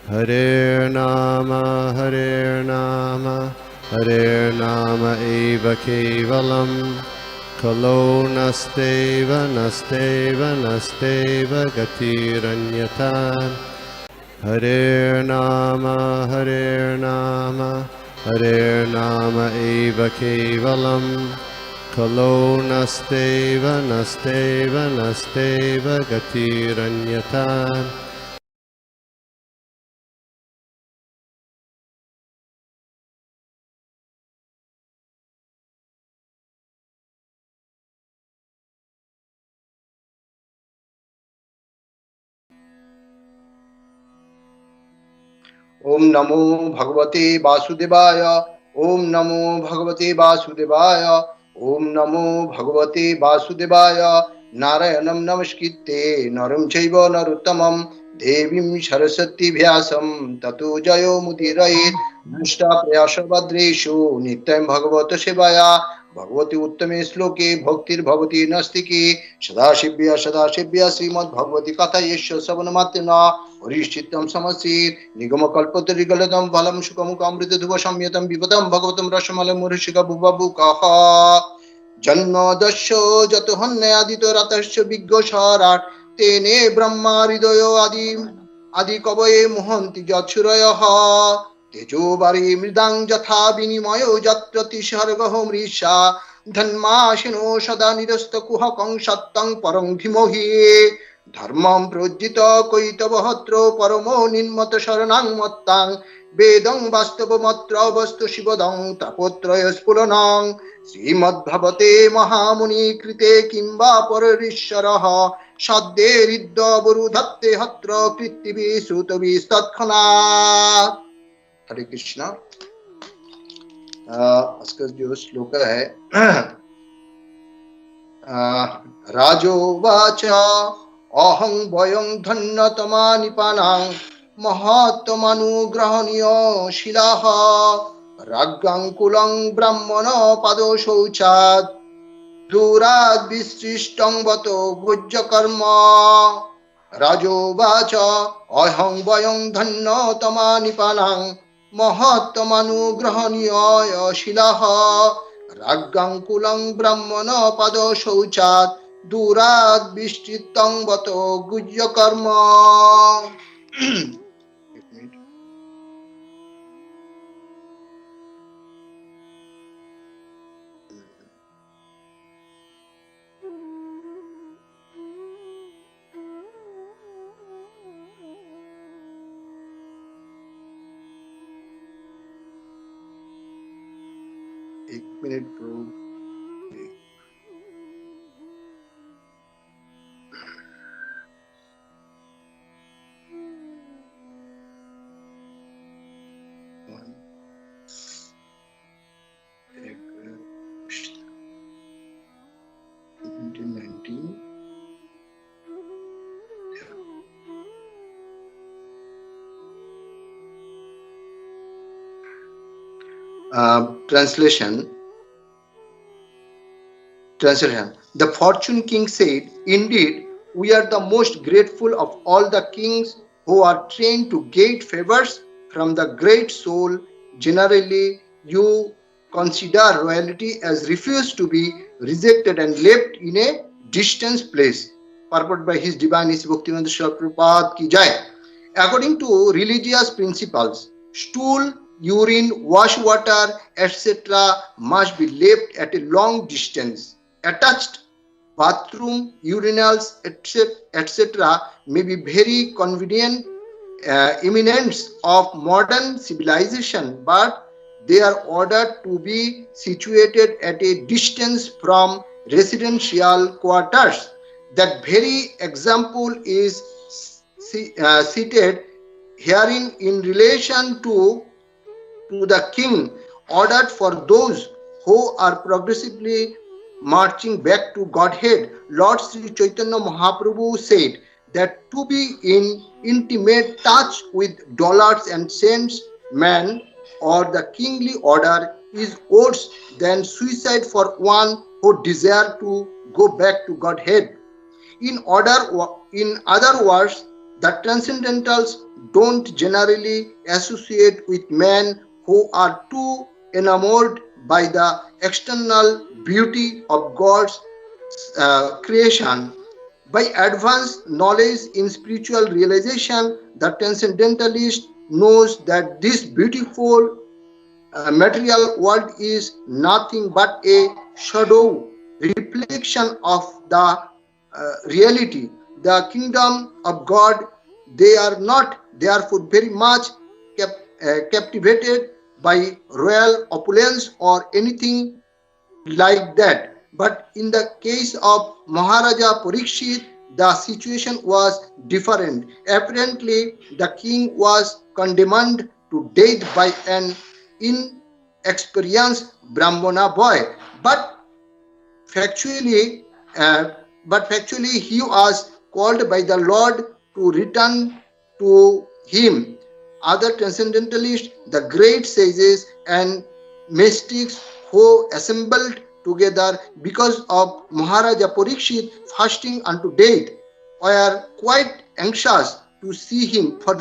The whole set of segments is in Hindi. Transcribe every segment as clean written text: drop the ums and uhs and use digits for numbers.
Hare Nama Hare Nama Eva Kevalam Kalo Nasteva Nasteva Nasteva Gatiranyatan Hare Nama Hare Nama Eva Kevalam Kalo Nasteva Nasteva Nasteva Gatiranyatan ओम नमो भगवते वासुदेवाय। ओम नमो भगवते वासुदेवाय। ओम नमो भगवते वासुदेवाय। नारायणं नमस्कृत्य नरं चैव नरोत्तमं देवीं सरस्वती व्यासं ततो जयो मुदीरयेत्। नष्टाप्रयासभद्रेषु नित्यं भगवत सेवया भगवती उत्तमे श्लोके भक्तिर्भवति नस्तिके। सदाशिव्य श्रीमद्भगवती कथा यस्य श्रवणमात्रेण हरिश्चित्तं समसीत्। निगमकल्पतरुगलितं फलं सुखमुखामृतधुवसंयुतं पिबतं भगवतं रसमलं मुहुर्षिः भुवभुकः। जन्मदस्य जतोऽन्यादितो रतस्य विघ्नसारात् तेने ब्रह्मा हृदयो आदि कवये मुहन्ति यत्सुरयः। तेजोवारी मृदां यथा विनिमयो यत्र तिसर्गो मृषा धन्माशिनो सदा निरस्तकुहकं सत्यं परं धीमहि। धर्मं प्रोज्झित कैतवहत्रो परमो निर्मत शरणां मत्तां वेदं वास्तवमत्र वस्तु शिवदं तपोत्रय स्फुरणां श्रीमद्भवते महामुनि कृते किं वा पररीश्वरः सद्येरिद्वरुधत्ते हत्र पृथिवी श्रुतविस्तत्क्षणात्। हरे कृष्णा। इसका जो श्लोक है राजोवाच अहं वयं धन्यतमा निपानां महत्तमनुग्रहणीयो शिलाः राज्ञाङ्कुलं ब्राह्मण पदो शौचात् दूराद् विसृष्टं वतो भुज्यकर्म। राजोवाच अहं वयं धन्यतमा निपानां महत्तमनुग्रहणीयो शिलाः राज्ञाङ्कुलं ब्राह्मण पदो शौचात् दूराद् विस्तृतं वतो गुह्यकर्म। एक minute pro. Translation. The Fortune King said, "Indeed, we are the most grateful of all the kings who are trained to get favors from the great soul. Generally, you consider royalty as refused to be rejected and left in a distant place." Purport by His Divineness Bhaktivedanta Swami Prabhupada ki jai. According to religious principles, stool, urine, wash water, etc. must be left at a long distance. Attached bathroom, urinals, etc. may be very convenient eminence of modern civilization, but they are ordered to be situated at a distance from residential quarters. That very example is cited herein in relation to the king ordered for those who are progressively marching back to Godhead. Lord Sri Chaitanya Mahaprabhu said that to be in intimate touch with dollars and cents, man, or the kingly order is worse than suicide for one who desires to go back to Godhead. In other words, The transcendentals don't generally associate with men who are too enamored by the external beauty of God's creation. By advanced knowledge in spiritual realization, the transcendentalist knows that this beautiful material world is nothing but a shadow reflection of the reality, the kingdom of God. They are not therefore very much captivated by royal opulence or anything like that. But in the case of Maharaja Parikshit, the situation was different. Apparently, the king was condemned to death by an inexperienced Brahmana boy. But factually, uh, factually, he was called by the Lord to return to him. Other transcendentalists, the great sages and mystics who assembled together because of Maharaja Parikshit fasting unto death, were quite anxious to see him for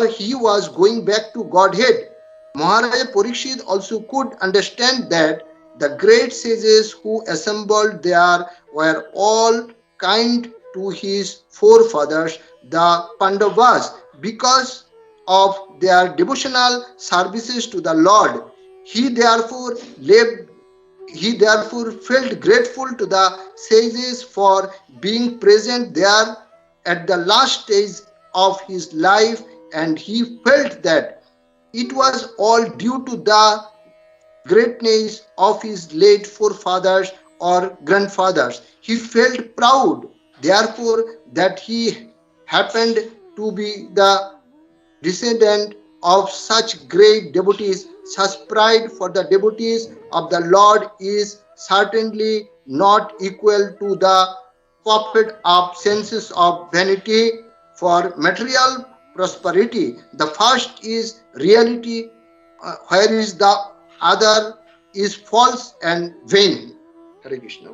he was going back to Godhead. Maharaja Parikshit also could understand that the great sages who assembled there were all kind to his forefathers, the Pandavas, because of their devotional services to the Lord. He therefore lived he therefore felt grateful to the sages for being present there at the last stage of his life, and he felt that it was all due to the greatness of his late forefathers or grandfathers. He felt proud, therefore, that he happened to be the descendant of such great devotees. Such pride for the devotees of the Lord is certainly not equal to the puffed up senses of vanity for material prosperity. The first is reality, whereas the other is false and vain. Hare Krishna.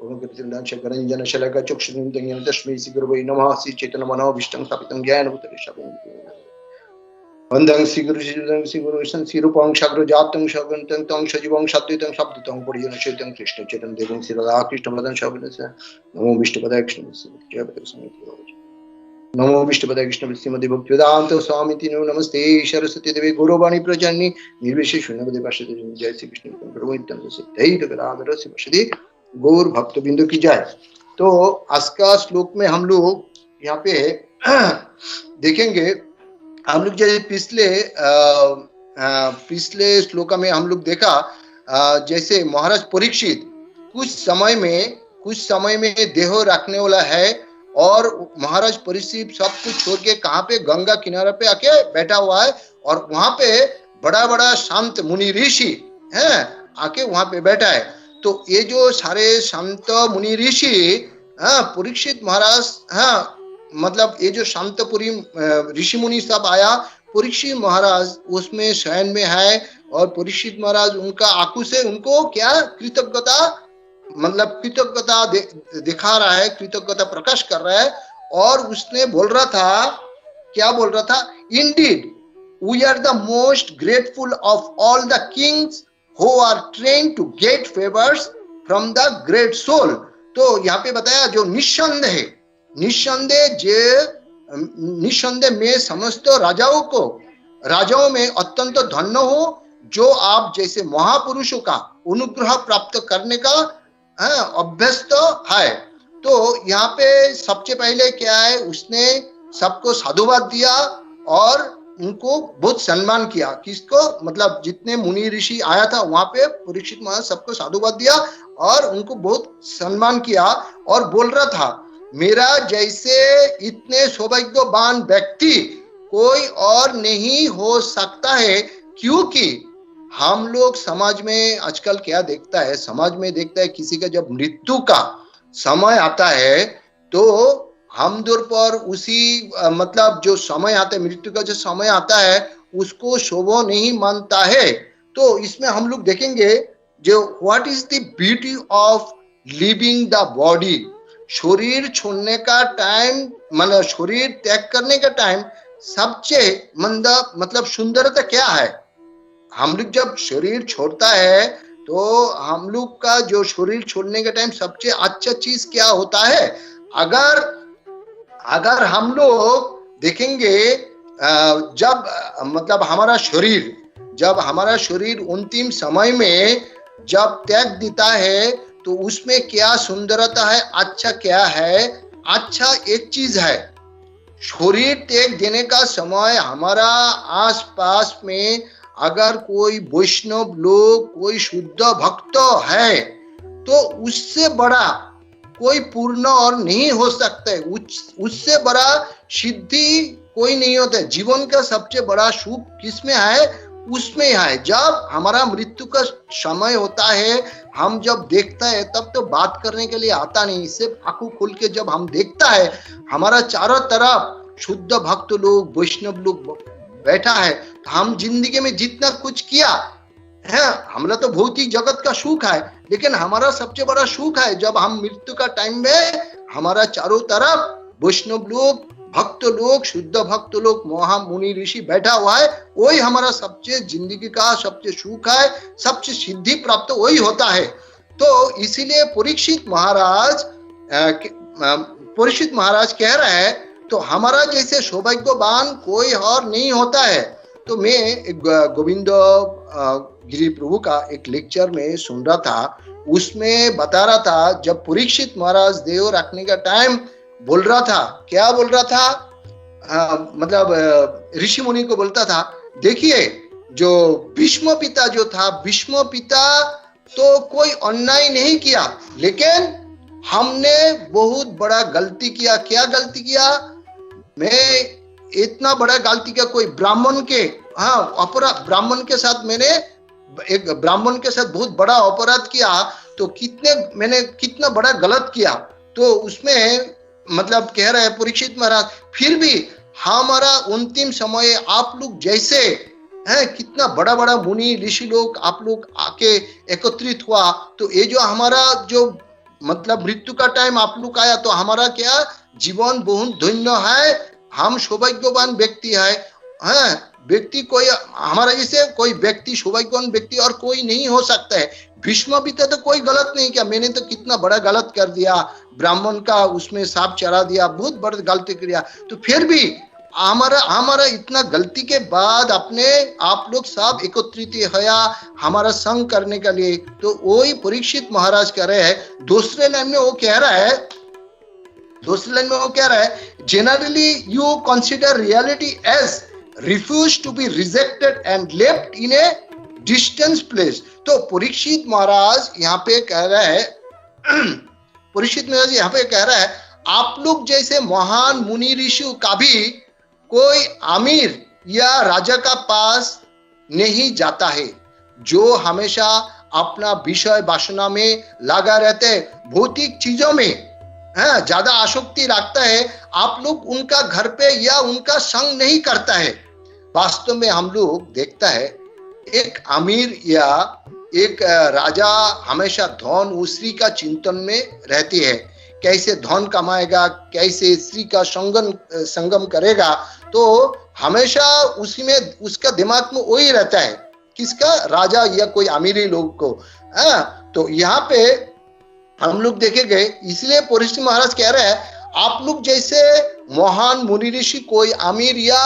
ओम कृष्ण शंकरंजन शलक चक्षुरुंदयं तस्मै श्री गुरुवे नमः श्री चैतन्य मनोभीष्टं स्थापितं ज्ञान भूतलेशं वंदं श्री गुरु श्री रूपं शग्र जातं शगन्तं तं सजीवं सद्वितं शब्दतं परिजन चैतन्य कृष्ण चैतन्य देवं श्री राधा कृष्ण मदन शोभनस्य नमो विष्णुपदाय कृष्ण जय पद समिति नमो विष्णुपदाय कृष्ण श्रीमद् भक्तिवेदांत स्वामी तीनो नमस्ते सरस्वती देवी गौरवाणी प्रचारिणी निर्विशेष शून्यपदे पार्षद जय श्री कृष्ण प्रभु नित्यानंद सिद्धार्थ गदाधर शिवसदि गौर भक्त बिंदु की जाए। तो आज का श्लोक में हम लोग यहाँ पे देखेंगे, हम लोग जैसे पिछले श्लोक में हम लोग देखा जैसे महाराज परीक्षित कुछ समय में देह रखने वाला है और महाराज परीक्षित सब कुछ छोड़ के कहाँ पे गंगा किनारे पे आके बैठा हुआ है और वहां पे बड़ा बड़ा संत मुनि ऋषि हैं आके वहां पे बैठा है। तो ये जो सारे संत मुनि ऋषि परीक्षित महाराज मतलब ये जो संतपुरी ऋषि मुनि सब आया, परीक्षित महाराज उसमें शयन में है और परीक्षित महाराज उनका आंखों से उनको क्या कृतज्ञता मतलब कृतज्ञता दिखा रहा है, कृतज्ञता प्रकाश कर रहा है। और उसने बोल रहा था, क्या बोल रहा था, indeed we are the most grateful of all the kings who are trained to get favors from the great soul। तो यहाँ पे बताया जो निस्संदेह में समस्त राजाओं में अत्यंत धन्य हो जो आप जैसे महापुरुषों का अनुग्रह प्राप्त करने का अभ्यस्त है। तो यहाँ पे सबसे पहले क्या है, उसने सबको साधुवाद दिया और उनको बहुत सम्मान किया। किसको, मतलब जितने मुनि ऋषि आया था वहां पे परीक्षित महाराज सबको साधुवाद दिया और उनको बहुत सम्मान किया और बोल रहा था मेरा जैसे इतने सौभाग्यवान व्यक्ति कोई और नहीं हो सकता है। क्योंकि हम लोग समाज में आजकल क्या देखता है, समाज में देखता है किसी का जब मृत्यु का समय आता है तो हम दूर पर उसी मतलब जो समय आता है, मृत्यु का जो समय आता है उसको शुभ नहीं मानता है। तो इसमें हम लोग देखेंगे जो what is the beauty of living the body. शरीर छोड़ने का टाइम, मतलब शरीर त्याग करने का टाइम सबसे मतलब सुंदरता क्या है? हम लोग जब शरीर छोड़ता है तो हम लोग का जो शरीर छोड़ने के टाइम सबसे अच्छा चीज क्या होता है? अगर अगर हम लोग देखेंगे जब मतलब हमारा शरीर अंतिम समय में जब त्याग देता है तो उसमें क्या सुंदरता है, अच्छा क्या है? अच्छा एक चीज है, शरीर त्याग देने का समय हमारा आसपास में अगर कोई वैष्णव लोग, कोई शुद्ध भक्त है तो उससे बड़ा कोई पूर्ण और नहीं हो सकता है, उससे बड़ा सिद्धि कोई नहीं होता है। जीवन का सबसे बड़ा सुख किसमें है? उसमें है। जब हमारा मृत्यु का समय होता है, हम जब देखता है तब तो बात करने के लिए आता नहीं, सिर्फ आंखों खोल के जब हम देखता है हमारा चारों तरफ शुद्ध भक्त लोग, वैष्णव लोग बैठा है, तो हम जिंदगी में जितना कुछ किया है, हमारा तो भौतिक जगत का सुख है, लेकिन हमारा सबसे बड़ा सुख है जब हम मृत्यु का टाइम में हमारा चारों तरफ वैष्णव लोग, भक्त लोग, शुद्ध भक्त लोग, महा मुनि ऋषि बैठा हुआ है, वही हमारा सबसे जिंदगी का सबसे सुख है, सबसे सिद्धि प्राप्त वही होता है। तो इसीलिए परीक्षित महाराज कह रहे हैं, तो हमारा जैसे सौभाग्यवान कोई और नहीं होता है। तो मैं एक गोविंद गिरी प्रभु का एक लेक्चर में सुन रहा था, उसमें बता रहा था जब परीक्षित महाराज देव रखने का टाइम बोल रहा था, क्या बोल रहा था? मतलब ऋषि मुनि को बोलता था, देखिए जो भीष्म पिता जो था, भीष्म पिता तो कोई अन्याय नहीं किया, लेकिन हमने बहुत बड़ा गलती किया। क्या गलती किया? मैं इतना बड़ा गलती किया, कोई ब्राह्मण के अपराध, ब्राह्मण के साथ मैंने एक ब्राह्मण के साथ बहुत बड़ा अपराध किया, तो मैंने कितना बड़ा गलत किया। तो उसमें मतलब कह रहे हैं परीक्षित महाराज, फिर भी हमारा अंतिम समय आप लोग जैसे हैं, कितना बड़ा बड़ा मुनि ऋषि लोग आप लोग आके एकत्रित हुआ, तो ये जो हमारा जो मतलब मृत्यु का टाइम आप लोग आया, तो हमारा क्या जीवन बहुत धन्य है, हम सौभाग्यवान व्यक्ति है। व्यक्ति कोई हमारा जैसे कोई व्यक्ति सौभाग्यवान व्यक्ति और कोई नहीं हो सकता है। भीष्म पिता तो कोई गलत नहीं किया, मैंने तो कितना बड़ा गलत कर दिया, ब्राह्मण का उसमें सांप चढ़ा दिया, बहुत बड़ा गलती किया, तो फिर भी हमारा इतना गलती के बाद अपने आप लोग सब एकत्रित होया हमारा संग करने के लिए। तो वही परीक्षित महाराज कह रहे हैं। दूसरे लाइन में वो कह रहा है, generally you consider reality as refused to be rejected and left in a distant place। तो परीक्षित महाराज यहाँ पे कह रहा है, आप लोग जैसे महान मुनि ऋषि का भी कोई अमीर या राजा का पास नहीं जाता है, जो हमेशा अपना विषय वासना में लगा रहते हैं, भौतिक चीजों में ज्यादा आसक्ति रखता है। आप लोग उनका घर पे या उनका संग नहीं करता है। वास्तव में हम लोग देखता है, एक अमीर या एक राजा हमेशा धन और स्त्री का चिंतन में रहती है, कैसे धन कमाएगा, कैसे स्त्री का संगम करेगा, तो हमेशा उसी में उसका दिमाग में वही रहता है, किसका? राजा या कोई अमीरी लोग को। तो यहाँ पे हम लोग देखेंगे, इसलिए परीक्षित महाराज कह रहे हैं, आप लोग जैसे महान मुनि ऋषि कोई अमीर या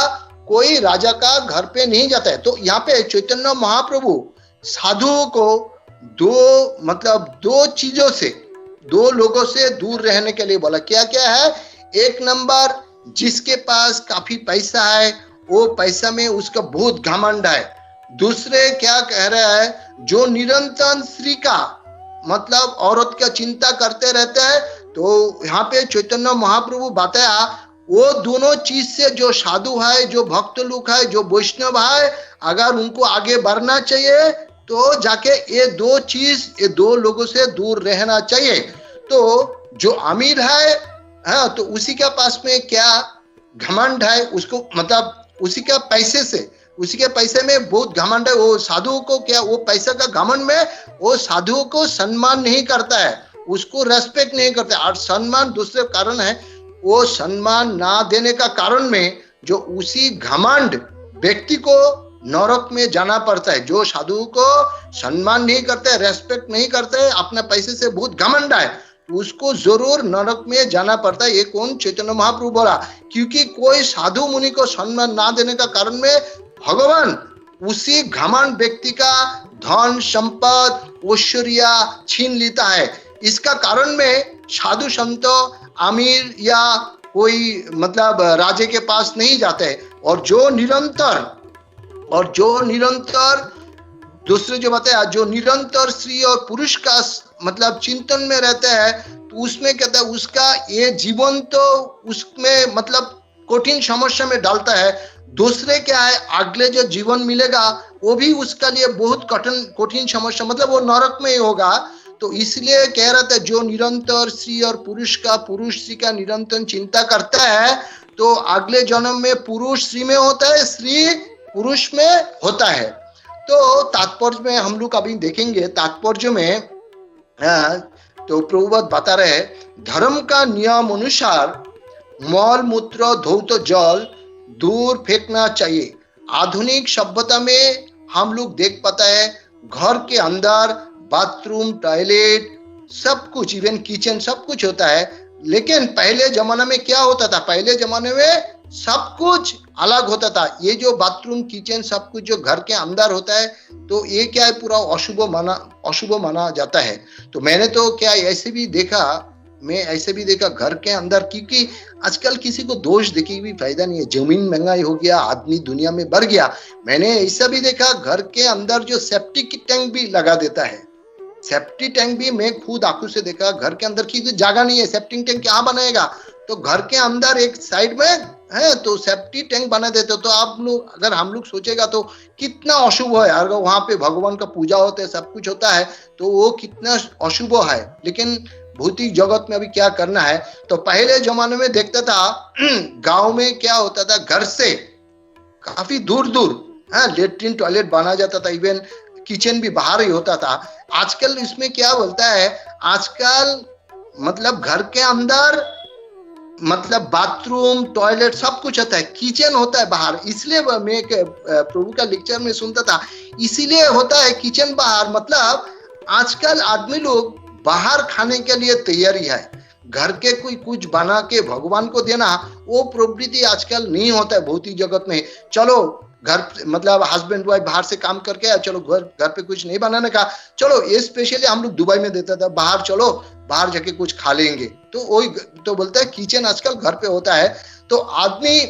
कोई राजा का घर पे नहीं जाता है। तो यहाँ पे चैतन्य महाप्रभु साधुओं को दो चीजों से, दो लोगों से दूर रहने के लिए बोला। क्या क्या है? एक नंबर, जिसके पास काफी पैसा है, वो पैसा में उसका बहुत घमंड है। दूसरे क्या कह रहा है, जो निरंतर स्त्री का मतलब औरत का चिंता करते रहते हैं। तो यहाँ पे चैतन्य महाप्रभु बताया, वो दोनों चीज से जो साधु है, जो भक्त लोग है, जो वैष्णव है, अगर उनको आगे बढ़ना चाहिए तो जाके ये दो लोगों से दूर रहना चाहिए। तो जो अमीर है तो उसी के पास में क्या घमंड है, उसको मतलब उसी के पैसे में बहुत घमंड है। वो साधुओं को क्या, वो पैसे का घमंड में वो साधुओं को सम्मान नहीं करता है, उसको रेस्पेक्ट नहीं करते। और सम्मान दूसरे कारण है, वो सम्मान ना देने का कारण में जो उसी घमंड व्यक्ति को नरक में जाना पड़ता है। जो साधु को सम्मान नहीं करते, रेस्पेक्ट नहीं करते, अपने पैसे से बहुत घमंड है, उसको जरूर नरक में जाना पड़ता है। ये कौन? चैतन्य महाप्रभु बोला। क्योंकि कोई साधु मुनि को सम्मान ना देने का कारण में भगवान उसी घमंड व्यक्ति का धन संपद ऐश्वर्य छीन लेता है। इसका कारण में साधु संत अमीर या कोई मतलब राजे के पास नहीं जाते। और जो निरंतर दूसरे जो बताया, जो निरंतर स्त्री और पुरुष का मतलब चिंतन में रहते हैं, तो उसमें कहता है उसका ये जीवन तो उसमें मतलब कठिन समस्या में डालता है। दूसरे क्या है, अगले जो जीवन मिलेगा वो भी उसका लिए बहुत कठिन समस्या, मतलब वो नरक में ही होगा। तो इसलिए कह रहा था, जो निरंतर स्त्री और पुरुष स्त्री का निरंतर चिंता करता है, तो अगले जन्म में पुरुष स्त्री में होता है, स्त्री पुरुष में होता है। तो तात्पर्य में हम लोग अभी देखेंगे, तात्पर्य में तो प्रभुपाद बता रहे, धर्म का नियम अनुसार मल मूत्र धौत जल दूर फेंकना चाहिए। आधुनिक सभ्यता में हम लोग देख पाता है, घर के अंदर बाथरूम, टॉयलेट, सब कुछ, इवन किचन, सब कुछ होता है। लेकिन पहले जमाने में क्या होता था? पहले जमाने में सब कुछ अलग होता था। ये जो बाथरूम, किचन, सब कुछ जो घर के अंदर होता है, तो ये क्या है, पूरा अशुभ माना जाता है। तो मैंने तो क्या ऐसे भी देखा घर के अंदर, क्योंकि आजकल किसी को दोष देके भी फायदा नहीं है। जमीन महंगाई हो गया, आदमी दुनिया में बढ़ गया। मैंने ऐसा भी देखा, घर के अंदर जो सेप्टिक टैंक भी लगा देता है। सेप्टिक टैंक भी मैं खुद आंखों से देखा। घर के अंदर की जगह नहीं है, सेप्टिक टैंक क्या बनाएगा? तो घर के अंदर एक साइड में है तो सेप्टिक टैंक बना देते। तो आप लोग, अगर हम लोग सोचेगा तो कितना अशुभ है। अगर वहां पे भगवान का पूजा होता है, सब कुछ होता है, तो वो कितना अशुभ है। लेकिन भौतिक जगत में अभी क्या करना है? तो पहले जमाने में देखता था गांव में क्या होता था, घर से काफी दूर लेट्रिन टॉयलेट बना जाता था, इवन किचन भी बाहर ही होता था। आजकल इसमें क्या बोलता है, आजकल मतलब घर के अंदर मतलब बाथरूम, टॉयलेट, सब कुछ होता है, किचन होता है बाहर। इसलिए मैं प्रभु का लेक्चर में सुनता था, इसीलिए होता है किचन बाहर। मतलब आजकल आदमी लोग बाहर खाने के लिए तैयारी है, घर के कोई कुछ बना के भगवान को देना, वो प्रवृत्ति आजकल नहीं होता है भौतिक जगत में। चलो घर मतलब हस्बैंड वाइफ बाहर से काम करके आए, चलो घर पे कुछ नहीं बनाने का, चलो ये स्पेशली हम लोग दुबई में देता था, बाहर चलो बाहर जाके कुछ खा लेंगे। तो वही तो बोलता है किचन आजकल घर पे होता है। तो आदमी,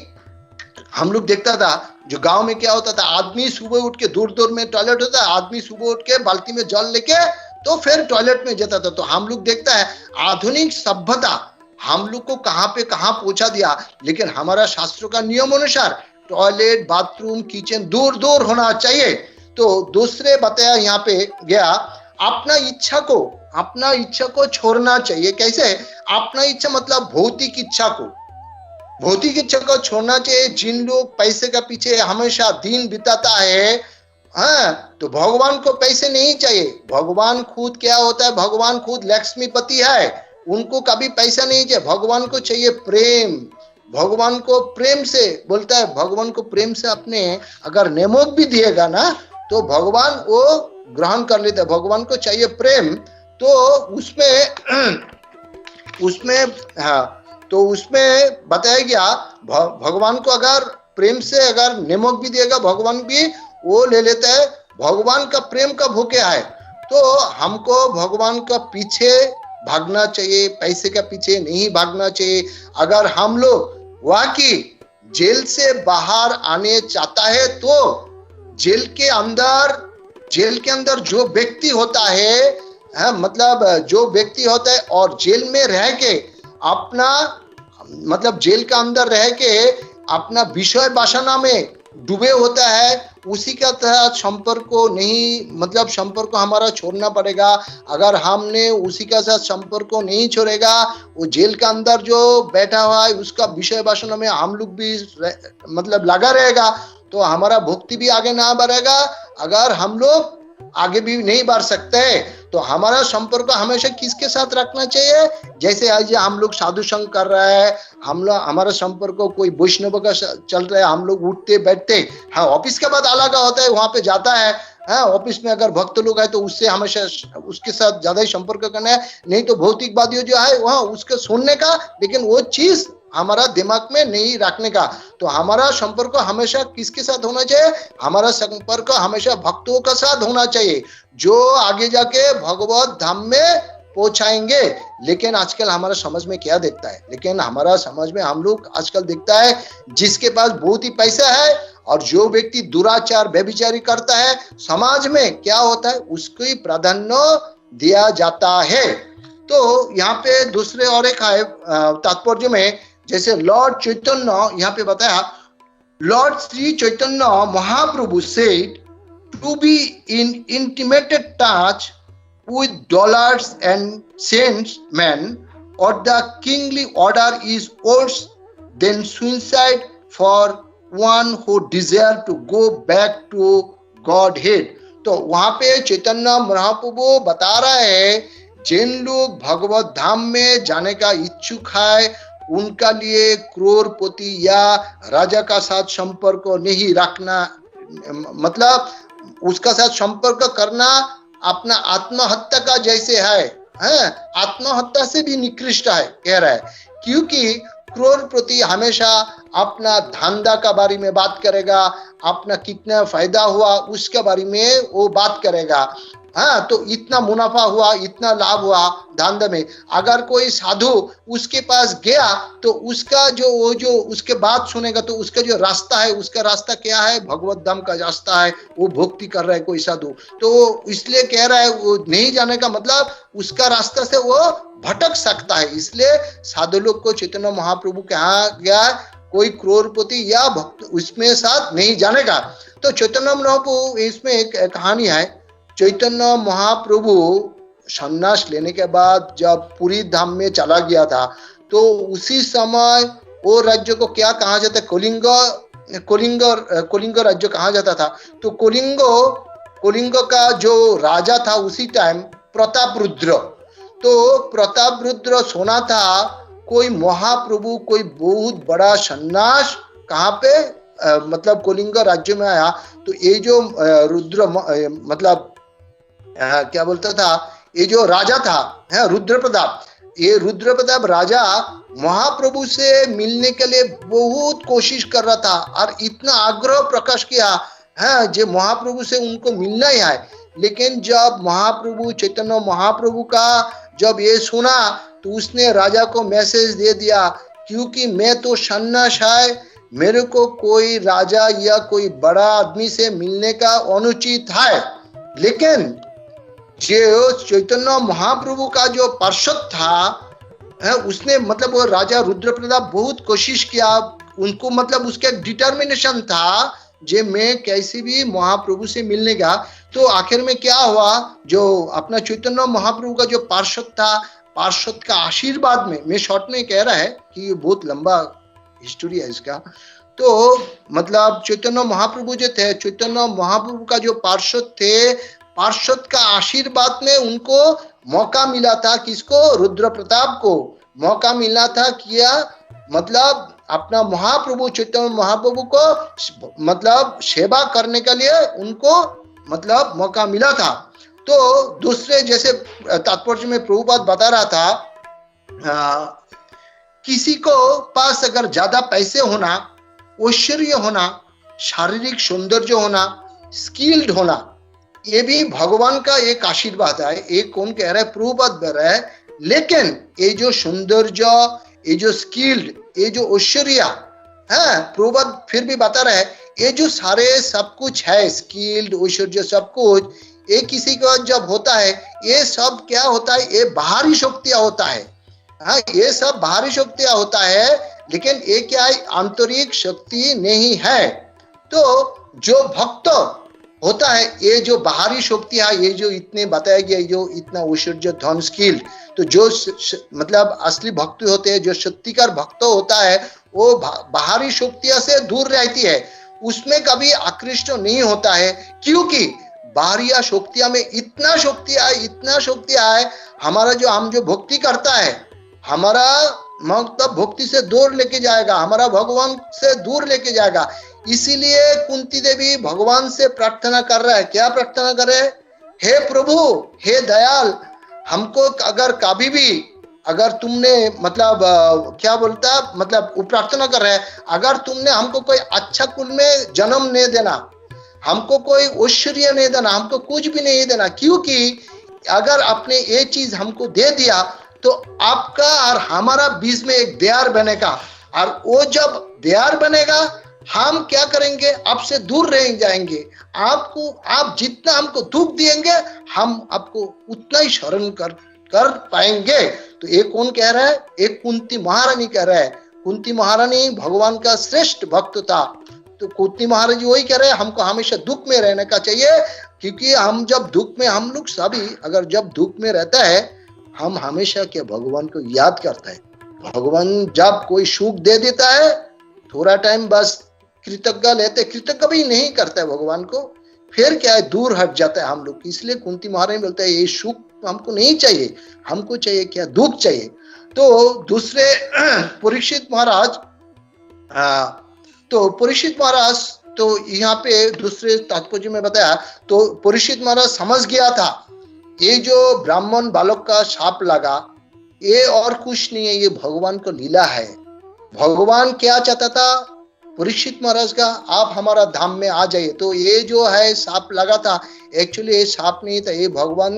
हम लोग देखता था जो गांव में क्या होता था, आदमी सुबह उठ के, दूर में टॉयलेट होता है, आदमी सुबह उठ के बाल्टी में जल लेके तो फिर टॉयलेट में जाता था। तो हम लोग देखता है आधुनिक सभ्यता हम लोग को कहां पे कहां पहुंचा दिया। लेकिन हमारा शास्त्रों का नियम अनुसार टॉयलेट, बाथरूम, किचन दूर होना चाहिए। तो दूसरे बताया यहाँ पे गया, अपना इच्छा को छोड़ना चाहिए। कैसे? अपना इच्छा मतलब भौतिक इच्छा को छोड़ना चाहिए। जिन लोग पैसे का पीछे हमेशा दिन बिताता है, तो भगवान को पैसे नहीं चाहिए। भगवान खुद क्या होता है, भगवान खुद लक्ष्मीपति है, उनको कभी पैसा नहीं चाहिए। भगवान को चाहिए प्रेम। भगवान को प्रेम से बोलता है, भगवान को प्रेम से अपने अगर नेमक भी दिएगा ना, तो भगवान वो ग्रहण कर लेते हैं। भगवान को चाहिए प्रेम। तो उसमें बताया गया, भगवान को अगर प्रेम से अगर नेमक भी देगा, भगवान भी वो ले लेता है। भगवान का प्रेम का भूखे है। तो हमको भगवान का पीछे भागना चाहिए, पैसे का पीछे नहीं भागना चाहिए। अगर हम लोग वाकई जेल से बाहर आने चाहता है, तो जेल के अंदर जो व्यक्ति होता है, मतलब जो व्यक्ति होता है और जेल में रह के अपना मतलब जेल का अंदर रह के अपना विषय वासना में डूबे होता है, उसी का तरह संपर्क को नहीं, मतलब संपर्क को हमारा छोड़ना पड़ेगा। अगर हमने उसी का साथ संपर्क को नहीं छोड़ेगा, वो जेल का अंदर जो बैठा हुआ है उसका विषय वासना में हम लोग भी मतलब लगा रहेगा, तो हमारा भक्ति भी आगे ना बढ़ेगा। अगर हम लोग आगे भी नहीं बढ़ सकते, तो तो हमारा संपर्क हमेशा किसके साथ रखना चाहिए? जैसे आज हम लोग साधु संग कर रहा है, हम लोग हमारा संपर्क कोई वैष्णव का चल रहा है, हम लोग उठते बैठते, हाँ ऑफिस के बाद अलग होता है, वहां पे जाता है, हाँ ऑफिस में अगर भक्त लोग है तो उससे हमेशा उसके साथ ज्यादा ही संपर्क करना है, नहीं तो भौतिकवादी जो है वहाँ उसके सुनने का, लेकिन वो चीज हमारा दिमाग में नहीं रखने का। तो हमारा संपर्क हमेशा किसके साथ होना चाहिए? हमारा संपर्क हमेशा भक्तों के साथ होना चाहिए, जो आगे जाके भगवत धाम में पहुंचाएंगे। लेकिन आजकल हमारा समझ में क्या देखता है? लेकिन हमारा समझ में हम लोग आजकल देखता है जिसके पास बहुत ही पैसा है और जो व्यक्ति दुराचार व्यभिचारी करता है, समाज में क्या होता है? उसको प्राधान्य दिया जाता है। तो यहाँ पे दूसरे और एक है तात्पर्य में, जैसे लॉर्ड चैतन्य यहाँ पे बताया, lord Shri Chaitanya Mahaprabhu said to be in intimated touch with dollars and cents men or the kingly order is worse than suicide for one who desire to go back to Godhead। तो वहां पे चैतन्य महाप्रभु बता रहे हैं, जिन लोग भगवत धाम में जाने का इच्छुक है उनका लिए क्रोरपति या राजा का साथ संपर्क नहीं रखना, मतलब उसका साथ संपर्क करना अपना आत्महत्या का जैसे है, आत्महत्या से भी निकृष्ट है कह रहा है। क्योंकि क्रोरपति हमेशा अपना धंधा का बारे में बात करेगा, अपना कितना फायदा हुआ उसके बारे में वो बात करेगा। हाँ, तो इतना मुनाफा हुआ, इतना लाभ हुआ धंधे में। अगर कोई साधु उसके पास गया तो उसका जो उसके बात सुनेगा तो उसका जो रास्ता है, उसका रास्ता क्या है? भगवत धाम का रास्ता है, वो भक्ति कर रहा है कोई साधु, तो इसलिए कह रहा है वो नहीं जाने का मतलब उसका रास्ता से वो भटक सकता है। इसलिए साधु लोग को चैतन्य महाप्रभु कहा गया कोई क्रोरपति या भक्त उसमें साथ नहीं जाने का। तो चैतन्य महाप्रभु इसमें एक कहानी है। चैतन्य महाप्रभु संन्यास लेने के बाद जब पुरी धाम में चला गया था तो उसी समय वो राज्य को क्या कहा जाता है? कलिंग राज्य कहा जाता था। तो कलिंग का जो राजा था उसी टाइम प्रतापरुद्र। तो प्रतापरुद्र सुना था कोई महाप्रभु कोई बहुत बड़ा संन्यास कहाँ पे मतलब कलिंग राज्य में आया। तो ये जो रुद्र मतलब क्या बोलता था, ये जो राजा था रुद्र प्रताप, ये रुद्र प्रताप राजा महाप्रभु से मिलने के लिए बहुत कोशिश कर रहा था और इतना आग्रह प्रकाश किया है जो महाप्रभु से उनको मिलना ही है। लेकिन जब महाप्रभु चैतन्य महाप्रभु का जब ये सुना तो उसने राजा को मैसेज दे दिया, क्योंकि मैं तो सन्यास है, मेरे को कोई राजा या कोई बड़ा आदमी से मिलने का अनुचित है। लेकिन जो चैतन्य महाप्रभु का जो पार्षद था उसने मतलब वो राजा रुद्र प्रताप बहुत कोशिश किया, उनको मतलब उसका डिटर्मिनेशन था जे मैं कैसे भी महाप्रभु से मिलने का। तो आखिर में क्या हुआ, जो अपना चैतन्य महाप्रभु का जो पार्षद था, पार्षद का आशीर्वाद में, मैं शॉर्ट में कह रहा है कि ये बहुत लंबा हिस्ट्री है इसका। तो मतलब चैतन्य महाप्रभु जो थे, चैतन्य महाप्रभु का जो पार्षद थे, पार्षद का आशीर्वाद में उनको मौका मिला था, किसको? रुद्र प्रताप को मौका मिला था किया मतलब अपना महाप्रभु चैतन्य महाप्रभु को मतलब सेवा करने के लिए उनको मतलब मौका मिला था। तो दूसरे जैसे तात्पर्य में प्रभुपाद बता रहा था, किसी को पास अगर ज्यादा पैसे होना, ऐश्वर्य होना, शारीरिक सौंदर्य होना, स्किल्ड होना, ये भी भगवान का एक आशीर्वाद है। एक कौन कह रहा है? प्रभुपाद कह रहा है। लेकिन ये जो सौंदर्य, ये जो स्किल्ड, ये जो ऐश्वर्य है, प्रभुपाद फिर भी बता रहा है, ये जो सारे सब कुछ है, स्किल्ड ऐश्वर्य सब कुछ, ये किसी को जब होता है ये सब क्या होता है? ये बाहरी शक्तियां होता है। हाँ, ये सब बाहरी शक्तियां होता है, लेकिन ये क्या है? आंतरिक शक्ति नहीं है। तो जो भक्त होता है, ये जो बाहरी शक्ति है, ये जो इतने बताया गया, जो इतना ऐश्वर्य धन स्किल, तो जो मतलब असली भक्त होते हैं, जो शक्तिकार भक्त होता है, वो बाहरी शक्तियों से दूर रहती है, उसमें कभी आकृष्ट नहीं होता है। क्योंकि बाहरी शक्तियां में इतना शक्ति है, हमारा जो हम जो भक्ति करता है, हमारा मतलब भक्ति से दूर लेके जाएगा, हमारा भगवान से दूर लेके जाएगा। इसीलिए कुंती देवी भगवान से प्रार्थना कर रहा है। क्या प्रार्थना कर रहे हैं? हे प्रभु, हे दयाल, हमको अगर कभी भी अगर तुमने मतलब क्या बोलता मतलब वो प्रार्थना कर रहे हैं, अगर तुमने हमको कोई अच्छा कुल में जन्म नहीं देना, हमको कोई ऐश्वर्य नहीं देना, हमको कुछ भी नहीं देना, क्योंकि अगर आपने ये चीज हमको दे दिया तो आपका और हमारा बीच में एक दीवार बनेगा, और वो जब दीवार बनेगा हम क्या करेंगे? आपसे दूर रह जाएंगे। आपको आप जितना हमको दुख देंगे हम आपको उतना ही शरण कर पाएंगे। तो ये कौन कह रहा है? एक कुंती महारानी कह रहा है। कुंती महारानी भगवान का श्रेष्ठ भक्त था। तो कुंती महारानी वही कह रहे हैं, हमको हमेशा दुख में रहने का चाहिए, क्योंकि हम जब दुख में, हम लोग सभी अगर जब दुख में रहता है, हम हमेशा क्या भगवान को याद करता है। भगवान जब कोई सुख दे देता है, थोड़ा टाइम बस कृतज्ञ लेते, कृतज्ञ भी नहीं करता है भगवान को, फिर क्या है, दूर हट जाता है हम लोग। इसलिए कुंती महारानी बोलते हैं ये सुख हमको नहीं चाहिए, हमको चाहिए क्या? दुख चाहिए। तो दूसरे परीक्षित महाराज, तो परीक्षित महाराज तो यहाँ पे दूसरे तात्पर्य में बताया, तो परीक्षित महाराज समझ गया था ये जो ब्राह्मण बालक का शाप लगा, ये और कुछ नहीं है, ये भगवान को लीला है। भगवान क्या चाहता था परीक्षित महाराज का? आप हमारा धाम में आ जाइए। तो ये जो है शाप लगा था, एक्चुअली ये शाप नहीं था, ये भगवान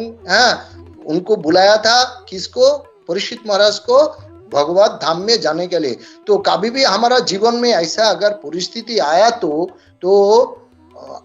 उनको बुलाया था। किसको? परीक्षित महाराज को भगवत धाम में जाने के लिए। तो कभी भी हमारा जीवन में ऐसा अगर परिस्थिति आया तो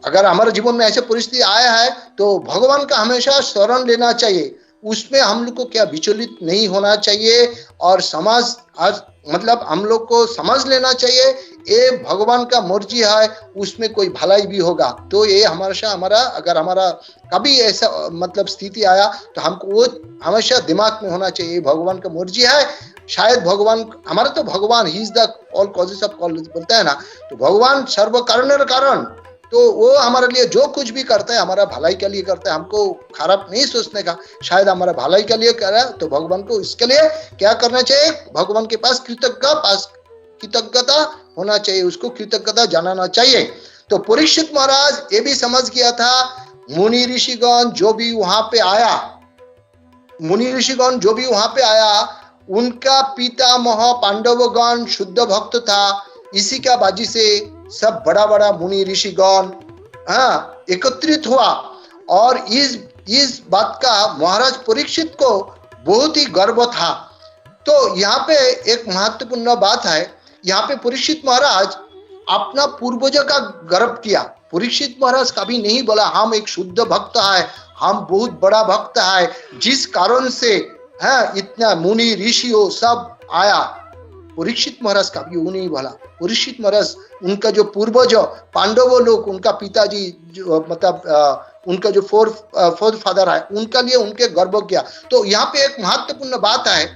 अगर हमारे जीवन में ऐसे परिस्थिति आया है तो भगवान का हमेशा शरण लेना चाहिए। उसमें हम लोग को क्या विचलित नहीं होना चाहिए, और समाज आज मतलब हम लोग को समझ लेना चाहिए ये भगवान का मर्जी है, उसमें कोई भलाई भी होगा। तो ये हमारा अगर हमारा कभी ऐसा मतलब स्थिति आया तो हमको वो हमेशा दिमाग में होना चाहिए, भगवान का मर्जी है। शायद भगवान हमारा, तो भगवान he is the all causes of causes बोलता है ना, तो भगवान सर्व कारण, तो वो हमारे लिए जो कुछ भी करता है हमारा भलाई के लिए करता है। हमको खराब नहीं सोचने का, शायद हमारा भलाई के लिए कर रहा है, तो भगवान को इसके लिए क्या करना चाहिए? भगवान के पास कृतज्ञता होना चाहिए, उसको कृतज्ञता जनाना चाहिए। तो परीक्षित महाराज ये भी समझ गया था, मुनि ऋषिगण जो भी वहां पे आया, उनका पितामह पांडवगण शुद्ध भक्त था। इसी का बाजी से सब बड़ा मुनि ऋषिगण एकत्रित हुआ, और इस बात का महाराज परीक्षित को बहुत ही गर्व था। तो यहाँ पे एक महत्वपूर्ण बात है, यहाँ पे परीक्षित महाराज अपना पूर्वजों का गर्व किया। परीक्षित महाराज कभी नहीं बोला हम एक शुद्ध भक्त है, हम बहुत बड़ा भक्त है, जिस कारण से इतना मुनि ऋषियों सब आया। परीक्षित महाराज कभी वो नहीं बोला। परीक्षित महाराज उनका जो पूर्वज पांडवों लोग, उनका पिताजी जो मतलब उनका जो फोर्थ फादर है, उनका लिए उनके गर्व किया। तो यहाँ पे एक महत्वपूर्ण बात है,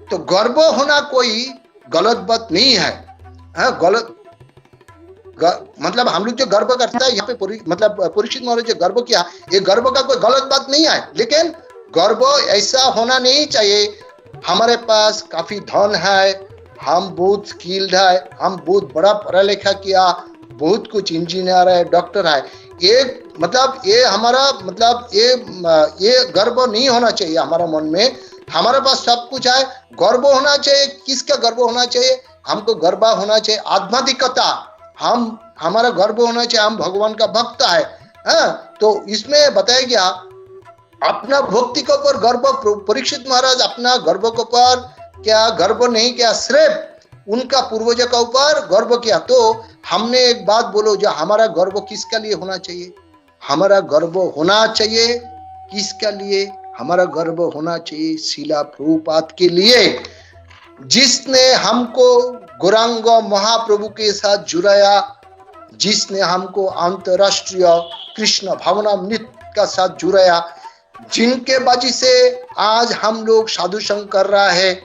तो गर्व होना कोई गलत बात नहीं है। गलत मतलब हम लोग जो गर्व करता है, यहाँ पे मतलब परीक्षित महाराज जो गर्व किया, ये गर्व का कोई गलत बात नहीं है, लेकिन गर्व ऐसा होना नहीं चाहिए हमारे पास काफी धन है, हम बहुत स्किल्ड है, हम बहुत बड़ा पढ़ा लिखा किया, बहुत कुछ इंजीनियर है, डॉक्टर है, ये मतलब ये हमारा मतलब ये गर्व नहीं होना चाहिए हमारा मन में। हमारे पास सब कुछ है, गर्व होना चाहिए। किसका गर्व होना चाहिए? हमको गर्व होना चाहिए आध्यात्मिकता, हमारा गर्व होना चाहिए हम भगवान का भक्त है। तो इसमें बताया गया अपना भक्ति के ऊपर गर्व। परीक्षित महाराज अपना गर्व के ऊपर क्या गर्व नहीं किया, सिर्फ उनका पूर्वज के ऊपर गर्व किया। तो हमने एक बात बोलो, जो हमारा गर्व किसके लिए होना चाहिए? हमारा गर्व होना चाहिए किसके लिए? हमारा गर्व होना चाहिए शिला प्रभुपाद के लिए, जिसने हमको गौरांग महाप्रभु के साथ जुड़ाया, जिसने हमको अंतरराष्ट्रीय कृष्ण भावनामृत का साथ जुड़ाया, जिनके वजह से आज हम लोग साधु संग कर रहा है,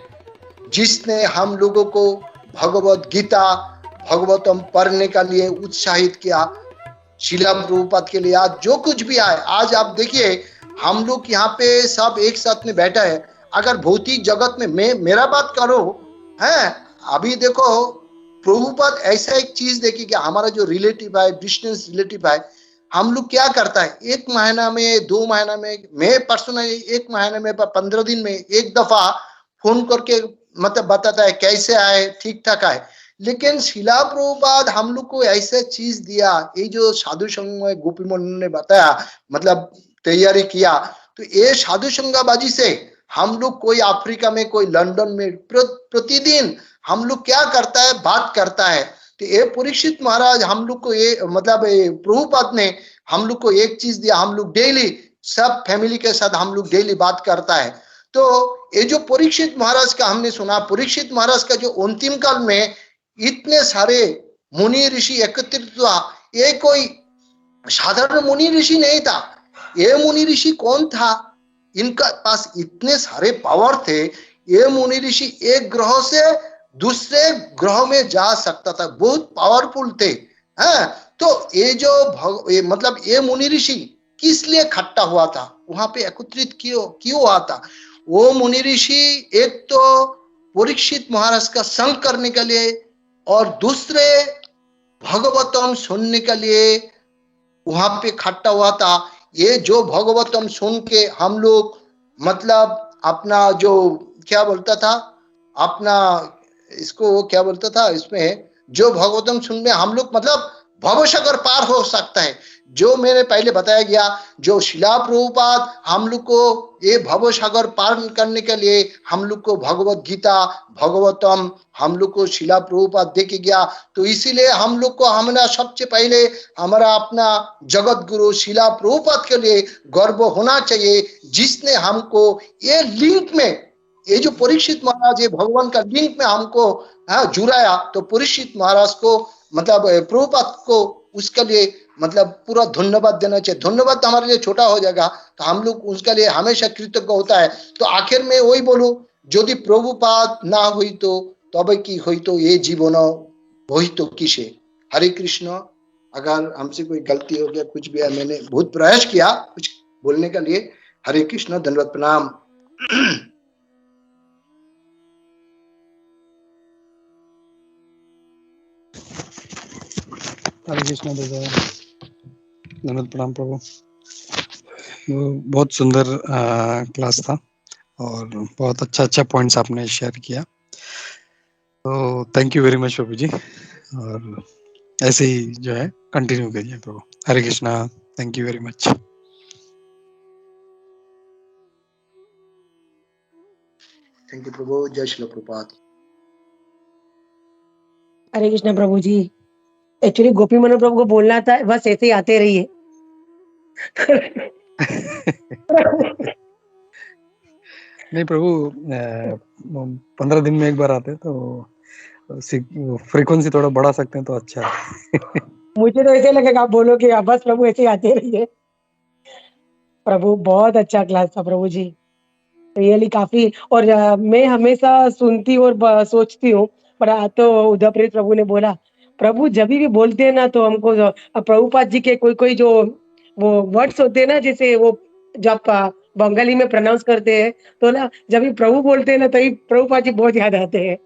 जिसने हम लोगों को भगवत गीता भागवतम पढ़ने के लिए उत्साहित किया, शिला प्रभुपाद के लिए। आज जो कुछ भी आए, आज आप देखिए हम लोग यहाँ पे सब एक साथ में बैठा है। अगर भौतिक जगत में मैं मेरा बात करो है, अभी देखो प्रभुपाद ऐसा एक चीज देखिए कि हमारा जो रिलेटिव है, डिस्टेंस रिलेटिव है, हम लोग क्या करता है, एक महीना में 2 महीना में, मैं पर्सनली 1 महीने में 15 दिन में एक दफा फोन करके मतलब बताता है कैसे आए, ठीक ठाक आए। लेकिन शिला प्रभुपाद हम लोग को ऐसा चीज दिया, ये जो साधु संग में गोपी मोहन ने बताया, मतलब तैयारी किया, तो ये साधु संगाबाजी से हम लोग कोई अफ्रीका में, कोई लंदन में प्रतिदिन हम लोग क्या करता है, बात करता है। तो ये परीक्षित महाराज हम लोग को ये मतलब प्रभुपाद ने हम लोग को एक चीज दिया, हम लोग डेली सब फैमिली के साथ हम लोग डेली बात करता है। तो ये जो परीक्षित महाराज का हमने सुना, परीक्षित महाराज का जो अंतिम काल में इतने सारे मुनि ऋषि एकत्रित हुआ, ये कोई साधारण मुनि ऋषि नहीं था। ये मुनि ऋषि कौन था, इनका पास इतने सारे पावर थे। ये मुनि ऋषि एक ग्रह से दूसरे ग्रह में जा सकता था, बहुत पावरफुल थे। हैं, तो ये जो मतलब ये मुनि ऋषि किस लिए इकट्ठा हुआ था, वहां पे एकत्रित क्यों क्यों हुआ था? वो मुनि ऋषि एक तो परीक्षित महाराज का संग करने के लिए, और दूसरे भगवतम सुनने के लिए वहां पे इकट्ठा हुआ था। ये जो भगवतम सुन के हम लोग मतलब अपना जो क्या बोलता था, अपना इसको क्या बोलता था, इसमें जो भगवतम सुन में हम लोग मतलब भवसागर पार हो सकता है। जो मैंने पहले बताया गया, जो शिला प्रभुपाद हम लोग को ये भवसागर पार करने के लिए हम लोग को भगवत गीता, भगवतम हम लोग को शिला प्रभुपाद दे के गया। तो इसीलिए हम लोग को हमारा सबसे पहले हमारा अपना जगत गुरु शिला प्रभुपाद के लिए गर्व होना चाहिए, जिसने हमको ये लिंक में, ये जो परीक्षित महाराज ये भगवान का लिंक में हमको जुड़ाया। तो परीक्षित महाराज को मतलब प्रभुपाद को उसके लिए मतलब पूरा धन्यवाद देना चाहिए। धन्यवाद तो हमारे लिए छोटा हो जाएगा, तो हम लोग उसके लिए हमेशा कृतज्ञ होता है। तो आखिर में वही बोलू, यदि प्रभुपाद ना हुई तो तब की हुई तो ये जीवन वही तो किसे। हरे कृष्ण। अगर हमसे कोई गलती हो गया, कुछ भी है, मैंने बहुत प्रयास किया कुछ बोलने के लिए। हरे कृष्ण, धन्यवाद, प्रणाम। हरे कृष्णा दादा, धन्यवाद, प्रणाम प्रभु। बहुत सुंदर क्लास था और बहुत अच्छा पॉइंट्स आपने शेयर किया, तो थैंक यू वेरी मच प्रभु जी। और ऐसे ही जो है कंटिन्यू करिए प्रभु। Hare Krishna, thank you very much. Thank you प्रभु। जय श्री प्रभुपाद। हरे कृष्णा प्रभु जी। एक्चुअली गोपी मनोहर प्रभु को बोलना था, बस ऐसे ही आते रहिए। नहीं प्रभु, 15 दिन में एक बार आते तो फ्रीक्वेंसी थोड़ा बढ़ा सकते हैं तो अच्छा है। मुझे तो ऐसे लगेगा आप बोलो कि बस प्रभु ऐसे ही आते रहिए। प्रभु बहुत अच्छा क्लास था प्रभु जी, रियली काफी। और मैं हमेशा सुनती और सोचती हूँ, पर आज तो उदयप्रेत प्रभु ने बोला, प्रभु जब भी बोलते हैं ना तो हमको प्रभुपाद जी के कोई जो वो वर्ड्स होते हैं ना, जैसे वो जब बंगाली में प्रोनाउंस करते हैं तो ना, जब भी प्रभु बोलते हैं ना तभी प्रभुपाद जी बहुत याद आते हैं।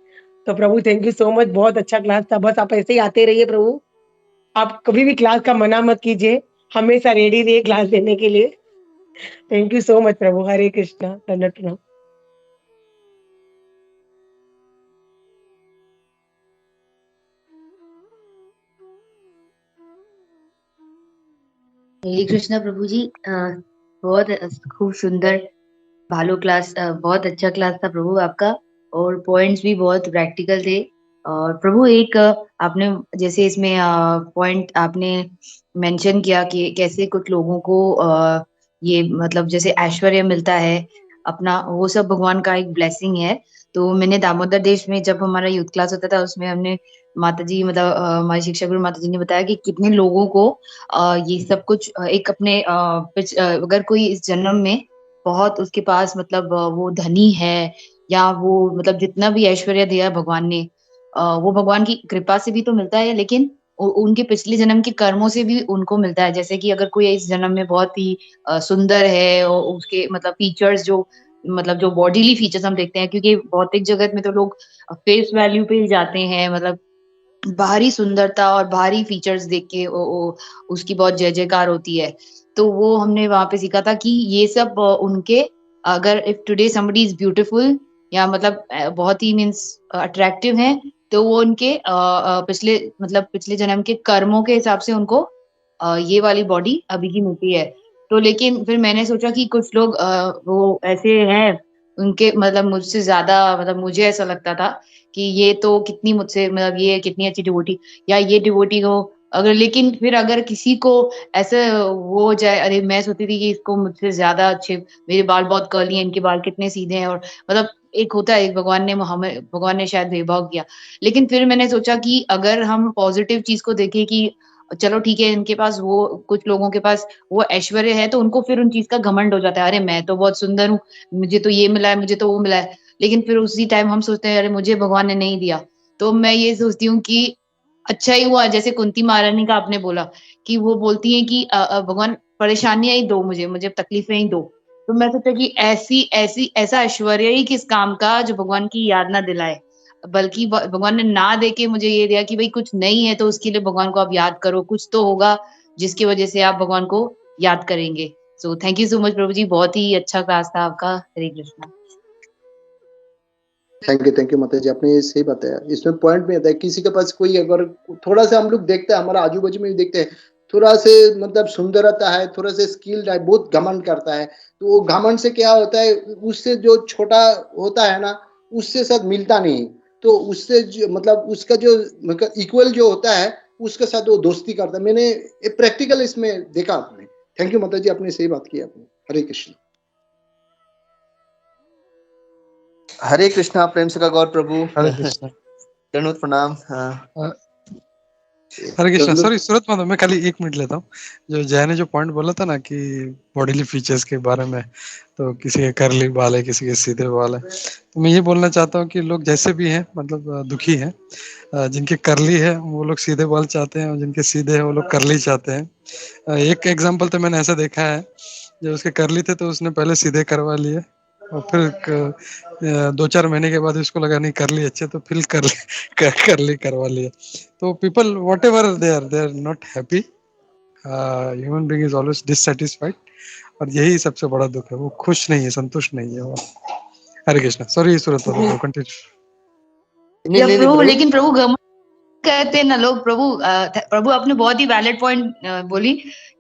तो प्रभु थैंक यू सो मच, बहुत अच्छा क्लास था। बस आप ऐसे ही आते रहिए प्रभु, आप कभी भी क्लास का मना मत कीजिए, हमेशा रेडी रहिए क्लास देने के लिए। थैंक यू सो मच प्रभु। हरे कृष्णा, धन्यवाद, प्रणाम। हरे कृष्णा प्रभु जी। बहुत खूब सुंदर भालो क्लास, बहुत अच्छा क्लास था प्रभु आपका, और पॉइंट्स भी बहुत प्रैक्टिकल थे। और प्रभु एक आपने जैसे इसमें पॉइंट आपने मेंशन किया कि कैसे कुछ लोगों को ये मतलब जैसे ऐश्वर्य मिलता है अपना, वो सब भगवान का एक ब्लेसिंग है। तो मैंने दामोदर देश में जब हमारा यूथ क्लास होता था उसमें हमने माता जी मतलब हमारी शिक्षा गुरु माता जी ने बताया कि कितने लोगों को ये सब कुछ एक अपने अगर कोई इस जन्म में बहुत उसके पास मतलब वो धनी है, या वो मतलब जितना भी ऐश्वर्य दिया है भगवान ने, वो भगवान की कृपा से भी तो मिलता है, लेकिन उनके पिछले जन्म के कर्मों से भी उनको मिलता है। जैसे कि अगर कोई इस जन्म में बहुत ही सुंदर है और उसके मतलब फीचर्स जो मतलब जो बॉडीली फीचर्स हम देखते हैं, क्योंकि भौतिक जगत में तो लोग फेस वैल्यू पे ही जाते हैं, मतलब बाहरी सुंदरता और बाहरी फीचर्स देख के उसकी बहुत जय-जयकार होती है। तो वो हमने वहाँ पे सीखा था कि ये सब उनके अगर if today somebody is beautiful या मतलब बहुत ही मीन्स अट्रैक्टिव हैं, तो वो उनके पिछले मतलब पिछले जन्म के कर्मों के हिसाब से उनको ये वाली बॉडी अभी की मिलती है। तो लेकिन फिर मैंने सोचा कि कुछ लोग वो ऐसे हैं, उनके मतलब मुझसे ज़्यादा मतलब मुझे ऐसा लगता था कि ये तो कितनी मुझसे मतलब ये कितनी अच्छी डिवोटी या ये डिवोटी हो अगर लेकिन फिर अगर किसी को ऐसा वो हो जाए अरे मैं सोचती थी कि इसको मुझसे ज़्यादा अच्छे मेरे बाल बहुत कर्ली हैं, इनके बाल कितने सीधे हैं और मतलब एक होता है भगवान ने शायद भेदभाव किया। लेकिन फिर मैंने सोचा कि अगर हम पॉज़िटिव चीज़ को देखें कि चलो ठीक है इनके पास वो कुछ लोगों के पास वो ऐश्वर्य है तो उनको फिर उन चीज़ का घमंड हो जाता है। अरे मैं तो बहुत सुंदर हूँ, मुझे तो ये मिला है, मुझे तो वो मिला है। लेकिन फिर उसी टाइम हम सोचते हैं अरे मुझे भगवान ने नहीं दिया। तो मैं ये सोचती हूँ कि अच्छा ही हुआ जैसे कुंती महारानी का आपने बोला कि वो बोलती हैं कि भगवान परेशानियाँ ही दो मुझे, मुझे तकलीफ़ें ही दो। तो मैं सोचा कि ऐसा ऐश्वर्य ही किस काम का जो भगवान की याद ना दिलाए। बल्कि भगवान ने ना दे के मुझे ये दिया कि भई कुछ नहीं है तो उसके लिए भगवान को आप याद करो, कुछ तो होगा जिसकी वज़ह से आप भगवान को याद करेंगे। So thank you so much प्रभु जी, बहुत ही अच्छा क्लास था आपका। हरे कृष्णा। थैंक यू माता जी, आपने ये सही बताया। इसमें पॉइंट में आता है किसी के पास कोई अगर थोड़ा सा हम लोग देखते हैं, हमारा आजू बाजू में भी देखते हैं, थोड़ा से मतलब सुंदरता है, थोड़ा से स्किल्ड है, बहुत घमंड करता है, तो वो घमंड से क्या होता है, उससे जो छोटा होता है ना उससे साथ मिलता नहीं, तो उससे मतलब उसका जो मतलब इक्वल जो होता है उसके साथ वो दोस्ती करता है। मैंने प्रैक्टिकल इसमें देखा आपने। थैंक यू माता जी, आपने सही बात की आपने। हरे कृष्ण। हरे कृष्णा, प्रेम से का गौर प्रभु। हरे कृष्णा। दंडवत प्रणाम। हरे कृष्णा। सॉरी सूरत माधव, मैं खाली 1 मिनट लेता हूँ। जो जय ने जो पॉइंट बोला था ना कि बॉडीली फीचर्स के बारे में, तो किसी के कर्ली बाल है, किसी के सीधे बाल है, तो मैं ये बोलना चाहता हूँ कि लोग जैसे भी हैं मतलब दुखी हैं, जिनके कर्ली है वो लोग सीधे बाल चाहते हैं और जिनके सीधे हैं वो लोग कर्ली चाहते हैं। एक एग्जांपल तो मैंने ऐसा देखा है, जब उसके कर्ली थे तो उसने पहले सीधे करवा लिए और फिर 2-4 महीने के बाद उसको लगा नहीं करली अच्छे, तो फिर करली करवा लिए। तो people whatever they are not happy. Human being is always dissatisfied, और यही सबसे बड़ा दुख है, वो खुश नहीं है, संतुष्ट नहीं है वो। हरे कृष्णा। सॉरी सूरत कंटिन्यू। या नहीं प्रभु, प्रभु। लेकिन प्रभु घमंड कहते हैं ना लोग। प्रभु प्रभु आपने बहुत ही वैलिड पॉइंट बोली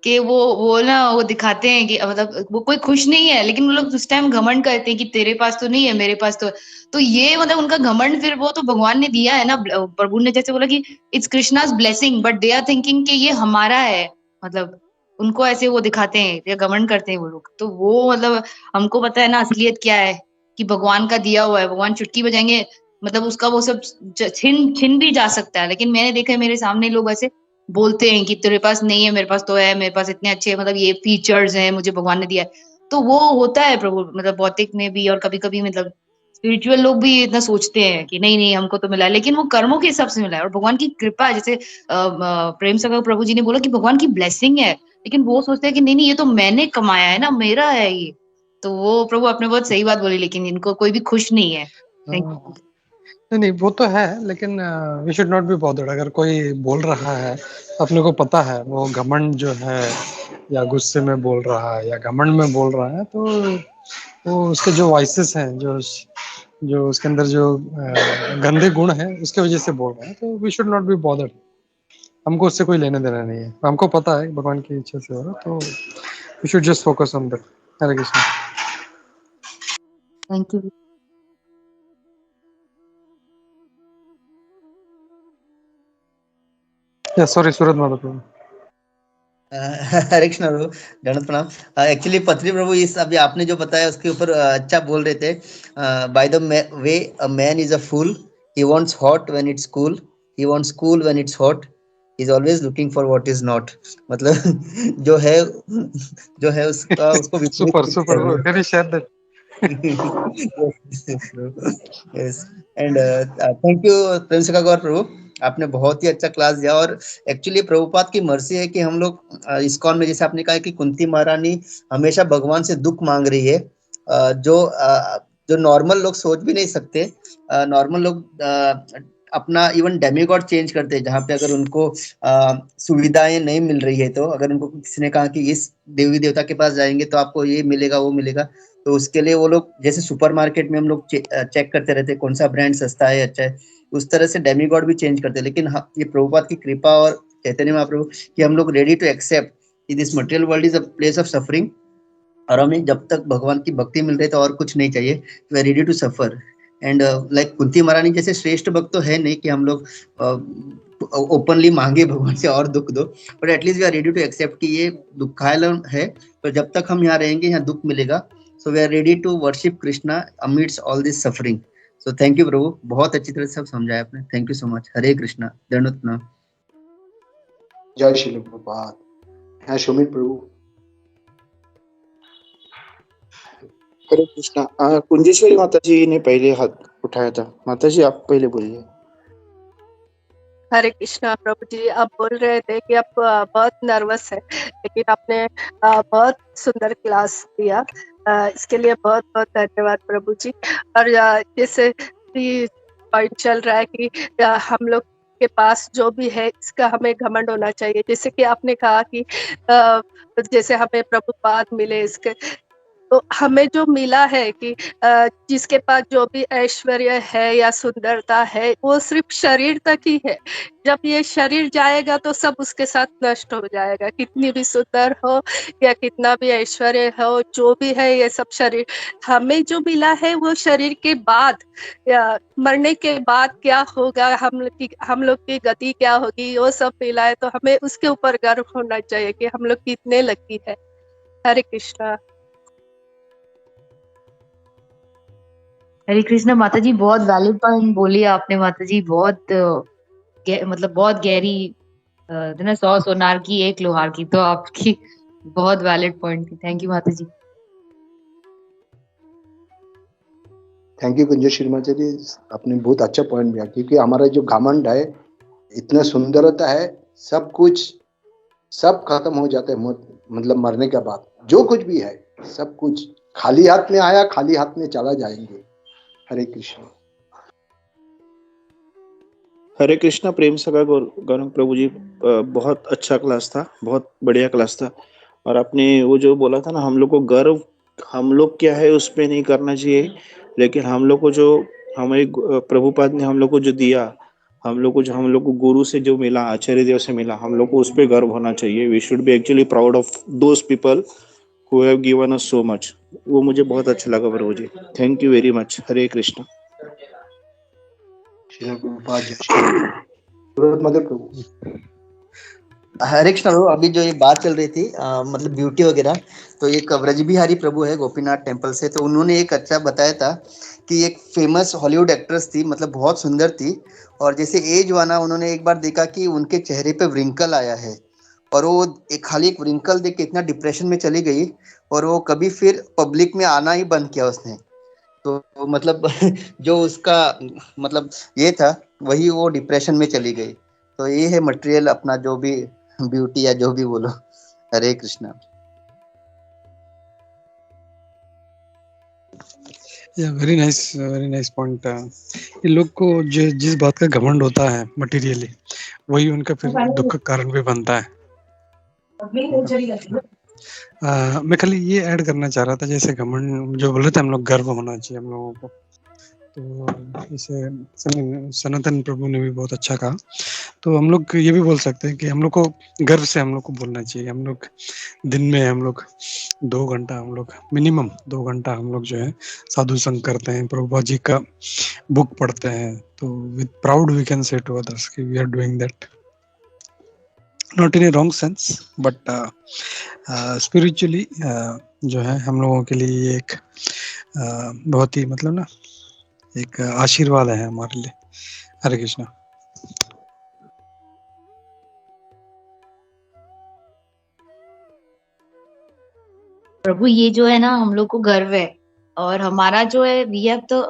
कि वो ना वो दिखाते हैं कि मतलब वो कोई खुश नहीं है, लेकिन वो लोग उस टाइम घमंड करते हैं कि तेरे पास तो नहीं है, मेरे पास तो ये मतलब उनका घमंड फिर वो तो भगवान ने दिया है ना। प्रभु ने जैसे बोला कि it's Krishna's blessing, but they are thinking कि ये हमारा है। मतलब उनको ऐसे वो दिखाते हैं या घमंड करते हैं वो लोग। तो वो मतलब हमको पता है ना असलियत क्या है, कि भगवान का दिया हुआ है। भगवान चुटकी बजाएंगे मतलब उसका वो सब छिन भी जा सकता है। लेकिन मैंने देखा है मेरे सामने लोग ऐसे बोलते हैं कि तेरे पास नहीं है, मेरे पास तो है, मेरे पास इतने अच्छे मतलब ये फीचर्स हैं, मुझे भगवान ने दिया है। तो वो होता है प्रभु मतलब भौतिक में भी, और कभी-कभी मतलब स्पिरिचुअल लोग भी इतना सोचते हैं कि नहीं हमको तो मिला है, लेकिन वो कर्मों के हिसाब से मिला है। और भगवान की कृपा जैसे प्रेम से प्रभु जी ने बोला कि भगवान की ब्लेसिंग है, लेकिन वो सोचते हैं कि नहीं ये तो मैंने कमाया है ना, मेरा है ये। तो वो प्रभु आपने बहुत सही बात बोली, लेकिन इनको कोई भी खुश नहीं है। Thank you. नहीं वो तो है, लेकिन we should not be bothered. अगर कोई बोल रहा है, अपने को पता है वो घमंड जो है या गुस्से में बोल रहा है या घमंड में बोल रहा है, तो वो उसके जो वॉइसेस हैं, जो उसके अंदर जो गंदे गुण हैं उसके वजह से बोल रहा है, तो we should not be bothered. हमको उससे कोई लेना देना नहीं है, हमको पता है भगवान की इच्छा से हो रहा, तो we should just focus on that. Hare Krishna. Thank you. Sorry Surat Madhav. Hare Krishna प्रभु, दंडवत प्रणाम। एक्चुअली पत्री प्रभु इस अभी आपने जो बताया उसके ऊपर अच्छा बोल रहे थे। By the way a man is a fool, he wants hot when it's cool, he wants cool when it's hot, he is always looking for what is not. मतलब जो है उसका उसको सुपर विपरीत सुपर, करना। Can you share that? Yes, yes, Prabhu. Yes. And thank you, Prince Gauर Prabhu. आपने बहुत ही अच्छा क्लास दिया। और एक्चुअली प्रभुपाद की मर्जी है कि हम लोग इस्कॉन में, जैसे आपने कहा कि कुंती महारानी हमेशा भगवान से दुख मांग रही है, जो नॉर्मल लोग सोच भी नहीं सकते। नॉर्मल लोग अपना इवन डेमीगॉड चेंज करते हैं, जहाँ पे अगर उनको सुविधाएं नहीं मिल रही है, तो अगर उनको किसी ने कहा कि इस देवी देवता के पास जाएंगे तो आपको ये मिलेगा वो मिलेगा, तो उसके लिए वो लोग जैसे सुपरमार्केट में हम लोग चेक करते रहते हैं कौन सा ब्रांड सस्ता है अच्छा है, उस तरह से डेमीगॉड भी चेंज करते हैं। लेकिन हाँ, ये प्रभुपाद की कृपा और चैतन्य महाप्रभु कि हम लोग रेडी टू एक्सेप्ट कि this material world is a place of suffering, और हमें जब तक भगवान की भक्ति मिल रही है तो और कुछ नहीं चाहिए, we are ready to suffer. And like Kunti महारानी जैसे श्रेष्ठ भक्त तो है नहीं कि हम लोग ओपनली मांगे भगवान से और दुख दो, but at least we are ready to accept कि ये दुखायल है, तो जब तक हम यहाँ रहेंगे यहाँ दुख मिलेगा। So we are ready to worship Krishna amidst all this suffering. So thank you प्रभु, बहुत अच्छी तरह से सब समझाया आपने, thank you so much. Hare Krishna, दंडवत प्रणाम। जय श्री प्रभुपाद। हाँ सुमित प्रभु। हरे कृष्णा। कुंजेश्वरी माता जी ने पहले हाथ उठाया था। माता जी आप पहले बोलिए। हरे कृष्णा प्रभु जी, आप बोल रहे थे कि आप बहुत नर्वस है, लेकिन आपने बहुत सुंदर क्लास दिया। इसके लिए बहुत बहुत धन्यवाद प्रभु जी। और जैसे पॉइंट चल रहा है कि हम लोग के पास जो भी है इसका हमें घमंड होना चाहिए। जैसे कि आपने कहा कि जैसे हमें प्रभुपाद मिले, इसके तो हमें जो मिला है कि जिसके पास जो भी ऐश्वर्य है या सुंदरता है वो सिर्फ शरीर तक ही है। जब ये शरीर जाएगा तो सब उसके साथ नष्ट हो जाएगा, कितनी भी सुंदर हो या कितना भी ऐश्वर्य हो, जो भी है ये सब शरीर। हमें जो मिला है वो शरीर के बाद या मरने के बाद क्या होगा, हम लोग की गति क्या होगी, वो सब मिला है। तो हमें उसके ऊपर गर्व होना चाहिए कि हम लोग कितने लकी है। हरे कृष्णा। हरे कृष्णा माता जी, बहुत वैलिड पॉइंट बोली आपने माता जी। बहुत मतलब बहुत गहरी, 100 सोनार की एक लोहार की, तो आपकी बहुत वैलिड पॉइंट थी। थैंक यू माता जी। थैंक यू कुंजेश्वरी माता जी, आपने बहुत अच्छा पॉइंट दिया। क्योंकि हमारा जो घमंड है, इतना सुंदरता है, सब कुछ सब खत्म हो जाता है, मतलब मरने के बाद जो कुछ भी है सब कुछ खाली हाथ में आया, खाली हाथ में चला जाएंगे। हरे कृष्ण। हरे कृष्णा। प्रेम सगा गौरंग प्रभु जी, बहुत अच्छा क्लास था, बहुत बढ़िया क्लास था। और आपने वो जो बोला था ना, हम लोग को गर्व हम लोग क्या है उस पे नहीं करना चाहिए, लेकिन हम लोग को जो हमारे प्रभुपाद ने हम लोग को जो दिया, हम लोग को गुरु से जो मिला, आचार्य देव से मिला, हम लोग को उस पे गर्व होना चाहिए। We should be actually proud of those people who have given us so much. वो मुझे बहुत अच्छा लगा Prabhu ji, thank you very much. Hare Krishna. Shri Prabhupada जय श्री मदर प्रभु। हरे कृष्ण प्रभु, अभी जो ये बात चल रही थी मतलब ब्यूटी वगैरह, तो एक व्रज बिहारी प्रभु है गोपीनाथ टेम्पल से, तो उन्होंने एक अच्छा बताया था कि एक फेमस हॉलीवुड एक्ट्रेस थी, मतलब बहुत सुंदर थी, और जैसे एज हुआ ना, उन्होंने एक बार देखा कि उनके चेहरे पे व्रिंकल आया है, और वो खाली एक व्रिंकल देख के इतना डिप्रेशन में चली गई, और वो कभी फिर पब्लिक में आना ही बंद किया उसने। तो मतलब जो उसका मतलब ये था, वही वो डिप्रेशन में चली गई। तो ये है मटेरियल अपना जो भी ब्यूटी या जो भी बोलो। हरे कृष्णा। या वेरी नाइस पॉइंट। ये लोग को जिस बात का घमंड होता है मटेरियली, वही उनका फिर दुख का कारण भी बनता है। मैं खाली ये ऐड करना चाह रहा था, जैसे घमंड जो बोले थे हम लोग गर्व होना चाहिए हम लोगों को, तो जैसे सनातन प्रभु ने भी बहुत अच्छा कहा। तो हम लोग ये भी बोल सकते हैं कि हम लोग को गर्व से हम लोग को बोलना चाहिए। हम लोग दिन में हम लोग 2 घंटा, हम लोग मिनिमम 2 घंटा हम लोग जो है साधु संग करते हैं, प्रभुपाद जी का बुक पढ़ते हैं, तो with proud we can say to others कि we are doing that, not in a wrong sense, but spiritually जो है हम लोगों के लिए एक बहुत ही मतलब ना एक आशीर्वाद है हमारे लिए। हरे कृष्णा। प्रभु ये जो है ना, हम लोग को गर्व है, और हमारा जो है वी हैव तो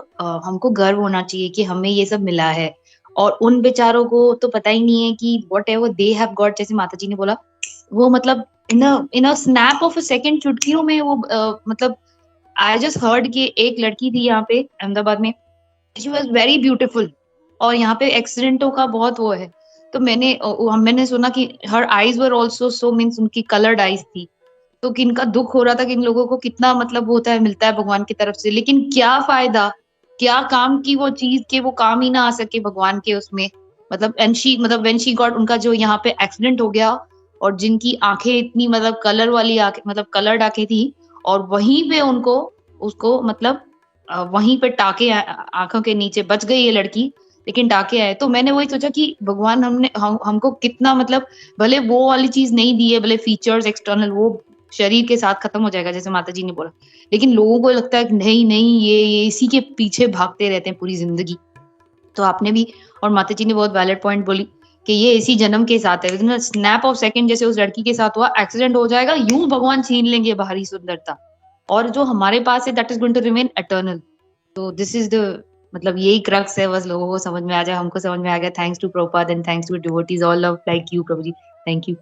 हमको गर्व होना चाहिए कि हमें ये सब मिला है। और उन बेचारों को तो पता ही नहीं है कि whatever they have got, जैसे माता जी ने बोला, वो मतलब in a snap of a second, चुटकियों में वो मतलब आई जस्ट हर्ड कि एक लड़की थी यहाँ पे अहमदाबाद में, शी वाज वेरी ब्यूटीफुल, और यहाँ पे एक्सीडेंटों का बहुत वो है, तो मैंने सुना कि her eyes were also so, means उनकी कलर्ड आईज थी, तो किनका दुख हो रहा था कि इन लोगों को कितना मतलब होता है, मिलता है भगवान की तरफ से, लेकिन क्या फायदा, क्या काम की वो चीज के वो काम ही ना आ सके भगवान के उसमें, मतलब मतलब व्हेन शी गॉट, उनका जो यहाँ पे एक्सीडेंट हो गया, और जिनकी आंखें इतनी मतलब कलर वाली आंखें, मतलब कलर्ड आंखें थी, और वहीं पे उनको उसको मतलब वहीं पे टाके आंखों के नीचे, बच गई ये लड़की, लेकिन टाके आए, तो मैंने वही सोचा कि भगवान हमको कितना मतलब, भले वो वाली चीज नहीं दी है, भले फीचर्स एक्सटर्नल वो शरीर के साथ खत्म हो जाएगा जैसे माता जी ने बोला, लेकिन लोगों को लगता है कि नहीं नहीं, ये इसी के पीछे भागते रहते हैं पूरी जिंदगी। तो आपने भी और माता जी ने बहुत वैलिड पॉइंट बोली कि ये इसी जन्म के साथ है, विदिन स्नैप ऑफ सेकंड, जैसे उस लड़की के साथ हुआ, एक्सीडेंट हो जाएगा, यूं भगवान छीन लेंगे बाहरी सुंदरता, और जो हमारे पास है that is going to remain eternal. तो दिस इज द मतलब यही क्रक्स है, बस लोगों को समझ में आ जाए, हमको समझ में आ गया। Thanks to Prabhupada and thanks to devotees all of like you Prabhu ji, thank you.